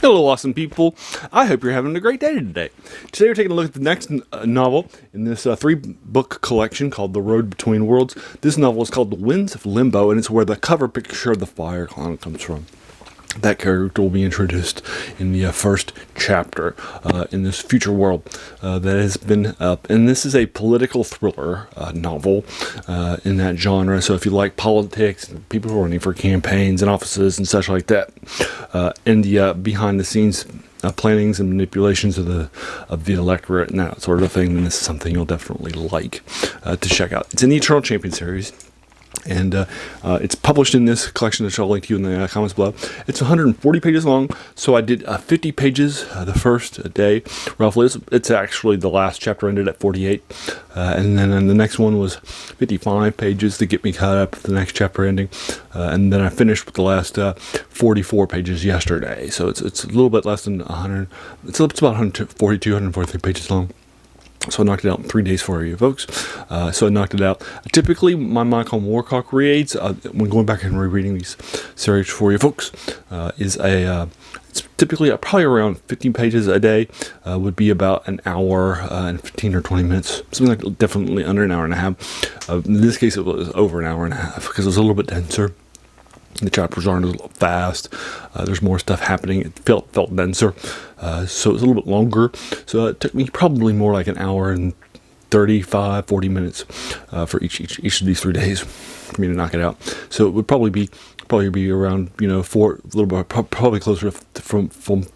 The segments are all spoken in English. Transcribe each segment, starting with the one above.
Hello, awesome people. I hope you're having a great day today. Today we're taking a look at the next novel in this three-book collection called The Road Between Worlds. This novel is called The Winds of Limbo, and it's where the cover picture of the fire clown comes from. That character will be introduced in the first chapter in this future world that has been up. And this is a political thriller novel in that genre. So if you like politics, people who are running for campaigns and offices and such like that, and the behind-the-scenes plannings and manipulations of the electorate and that sort of thing, then this is something you'll definitely like to check out. It's in the Eternal Champion series. And it's published in this collection that I'll link to you in the comments below. It's 140 pages long, so I did 50 pages the first day, roughly. It's actually the last chapter ended at 48, and then the next one was 55 pages to get me caught up with the next chapter ending, and then I finished with the last 44 pages yesterday. So it's a little bit less than 100. It's about 142, 143 pages long. So I knocked it out in 3 days for you folks. So I knocked it out. Typically, my Michael Moorcock reads, when going back and rereading these series for you folks, it's typically probably around 15 pages a day, would be about an hour and 15 or 20 minutes. Something like definitely under an hour and a half. In this case, it was over an hour and a half because it was a little bit denser. The chapters aren't as fast. There's more stuff happening. It felt denser. So it was a little bit longer. So it took me probably more like an hour and 35, 40 minutes for each of these 3 days for me to knock it out. So it would probably be around, probably closer to from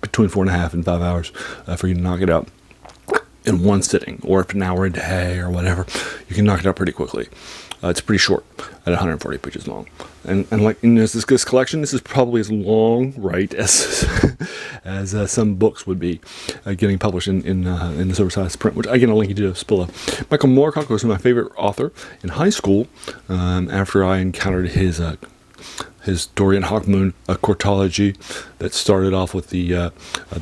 between 4.5 and 5 hours for you to knock it out in one sitting, or if an hour a day or whatever, you can knock it out pretty quickly. It's pretty short at 140 pages long. And like in this collection, this is probably as long, right, as as some books would be getting published in this oversized print, which again I'll link you to Spilla. Michael Moorcock was my favorite author in high school after I encountered his Dorian Hawkmoon Quartology that started off with the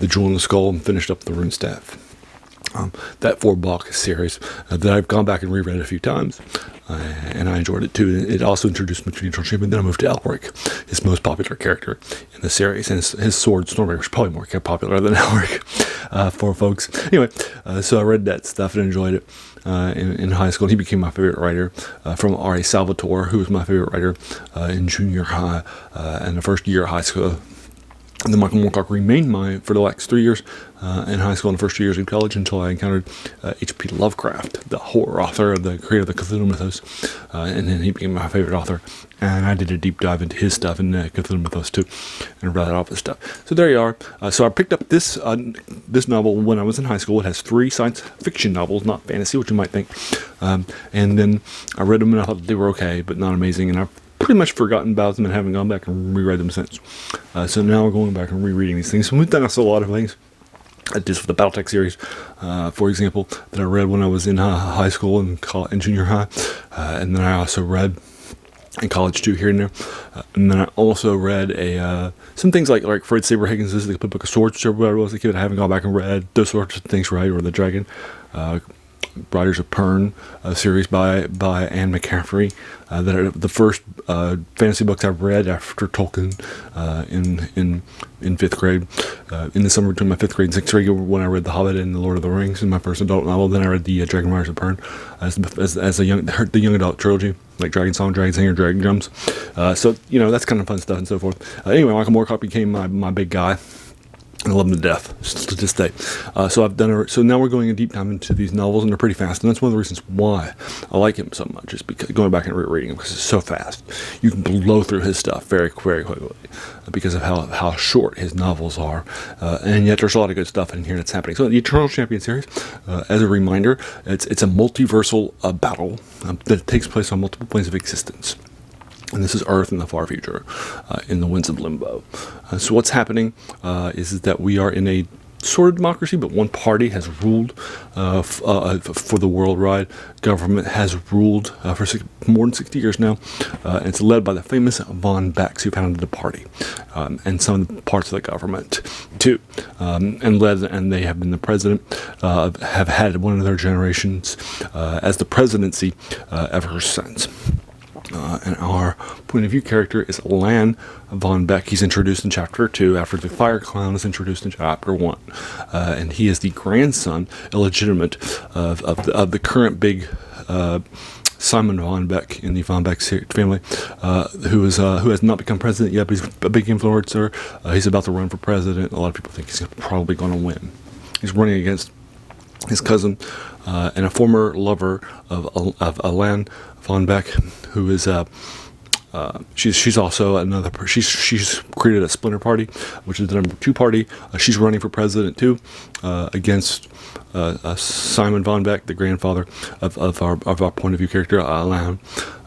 Jewel in the Skull and finished up the Rune Staff. That 4-book series that I've gone back and reread a few times, and I enjoyed it too. It also introduced me to the Eternal Champion. Then I moved to Elric, his most popular character in the series, and his sword Stormbreaker was probably more popular than Elric for folks. Anyway, so I read that stuff and enjoyed it in high school. He became my favorite writer from R.A. Salvatore, who was my favorite writer in junior high and the first year of high school. And then Michael Moorcock remained mine for the next 3 years in high school and the first 2 years in college until I encountered H.P. Lovecraft, the horror author, the creator of the Cthulhu mythos. And then he became my favorite author. And I did a deep dive into his stuff in Cthulhu mythos too, and read all his stuff. So there you are. So I picked up this novel when I was in high school. It has 3 science fiction novels, not fantasy, which you might think. And then I read them and I thought they were okay, but not amazing. And I've pretty much forgotten about them and haven't gone back and reread them since. So now we're going back and rereading these things. So we've done also a lot of things. I did for the Battletech series, for example, that I read when I was in high school and junior high. And then I also read in college too, here and there. And then I also read some things like Fred Saberhagen's This is the Complete Book of Swords, which I read when I was a kid. I haven't gone back and read those sorts of things, right? Or The Dragon. Riders of Pern, a series by Anne McCaffrey, that are the first fantasy books I've read after Tolkien in 5th grade. In the summer between my 5th grade and 6th grade, when I read The Hobbit and The Lord of the Rings in my first adult novel, then I read the Dragon Riders of Pern as the young adult trilogy, like Dragon Song, Dragon Singer, Dragon Drums. So that's kind of fun stuff and so forth. Anyway, Michael Moorcock became my big guy. I love them to death, to this day. So now we're going a deep dive into these novels, and they're pretty fast. And that's one of the reasons why I like him so much, is because going back and rereading him, because it's so fast. You can blow through his stuff very, very quickly because of how short his novels are. And yet there's a lot of good stuff in here that's happening. So the Eternal Champion series, as a reminder, it's a multiversal battle that takes place on multiple planes of existence. And this is Earth in the far future, in the Winds of Limbo. So what's happening is that we are in a sort of democracy, but one party has ruled for the worldwide government, has ruled for more than 60 years now. And it's led by the famous Von Becks, who founded the party, and some of the parts of the government too. And they have been the president, have had one of their generations as the presidency ever since. And our point of view character is Lan von Beck. He's introduced in Chapter 2 after the Fire Clown is introduced in Chapter 1. And he is the grandson, illegitimate, of the current big Simon von Beck in the von Beck family, who has not become president yet, but he's a big influencer. He's about to run for president. A lot of people think he's probably going to win. He's running against his cousin and a former lover of Lan von Beck, who is she's also another. She's created a splinter party, which is the number 2 party. She's running for president too, against Simon von Beck, the grandfather of our point of view character, Lan.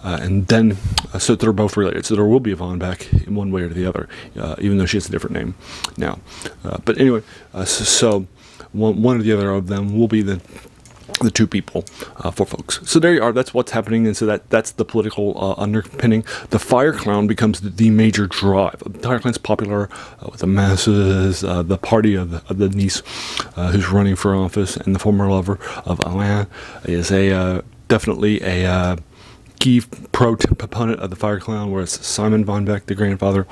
And then, so they're both related. So there will be a von Beck in one way or the other, even though she has a different name now. But anyway, so one or the other of them will be the 2 people for folks. So there you are. That's what's happening, and so that's the political underpinning. The Fire Clown becomes the major drive. The Fire Clown's popular with the masses. The party of the niece who's running for office, and the former lover of Alain is definitely a key proponent of the Fire Clown, whereas Simon von Beck, the grandfather,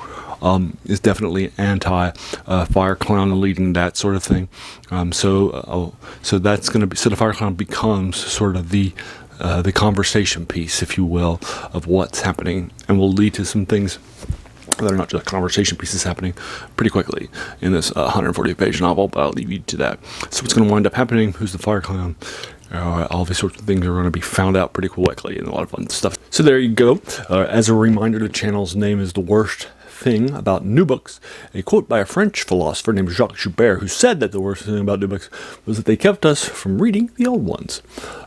is definitely anti-Fire Clown, leading that sort of thing. So that's going to be, so the Fire Clown becomes sort of the conversation piece, if you will, of what's happening, and will lead to some things that are not just conversation pieces happening pretty quickly in this 140-page novel, but I'll leave you to that. So what's going to wind up happening? Who's the Fire Clown? All these sorts of things are going to be found out pretty quickly, and a lot of fun stuff. So there you go. As a reminder, the channel's name is The Worst Thing About New Books. A quote by a French philosopher named Jacques Joubert, who said that the worst thing about new books was that they kept us from reading the old ones.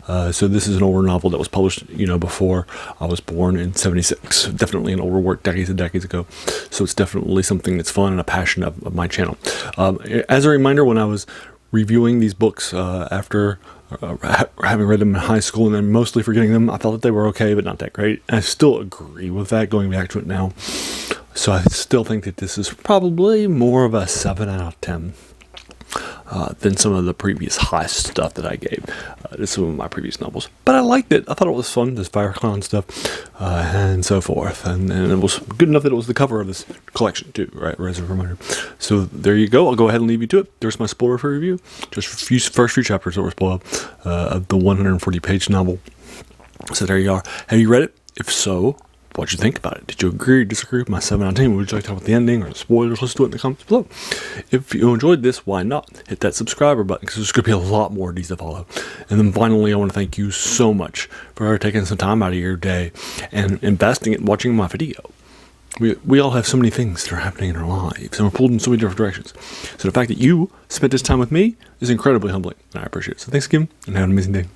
So this is an older novel that was published, before I was born in '76. Definitely an older work, decades and decades ago. So it's definitely something that's fun and a passion of my channel. As a reminder, when I was reviewing these books after having read them in high school and then mostly forgetting them, I felt that they were okay, but not that great. And I still agree with that going back to it now. So I still think that this is probably more of a 7 out of 10 than some of the previous high stuff that I gave to some of my previous novels. But I liked it. I thought it was fun, this Fire Clown stuff, and so forth. And it was good enough that it was the cover of this collection too, right? As a reminder. So there you go. I'll go ahead and leave you to it. There's my spoiler-free review. Just first few chapters that were spoiled of the 140-page novel. So there you are. Have you read it? If so, what'd you think about it? Did you agree or disagree with my 7 out of 10? Would you like to talk about the ending or the spoilers? Let's do it in the comments below. If you enjoyed this, why not? Hit that subscriber button, because there's going to be a lot more of these to follow. And then finally, I want to thank you so much for taking some time out of your day and investing in watching my video. We all have so many things that are happening in our lives, and we're pulled in so many different directions. So the fact that you spent this time with me is incredibly humbling, and I appreciate it. So thanks again, and have an amazing day.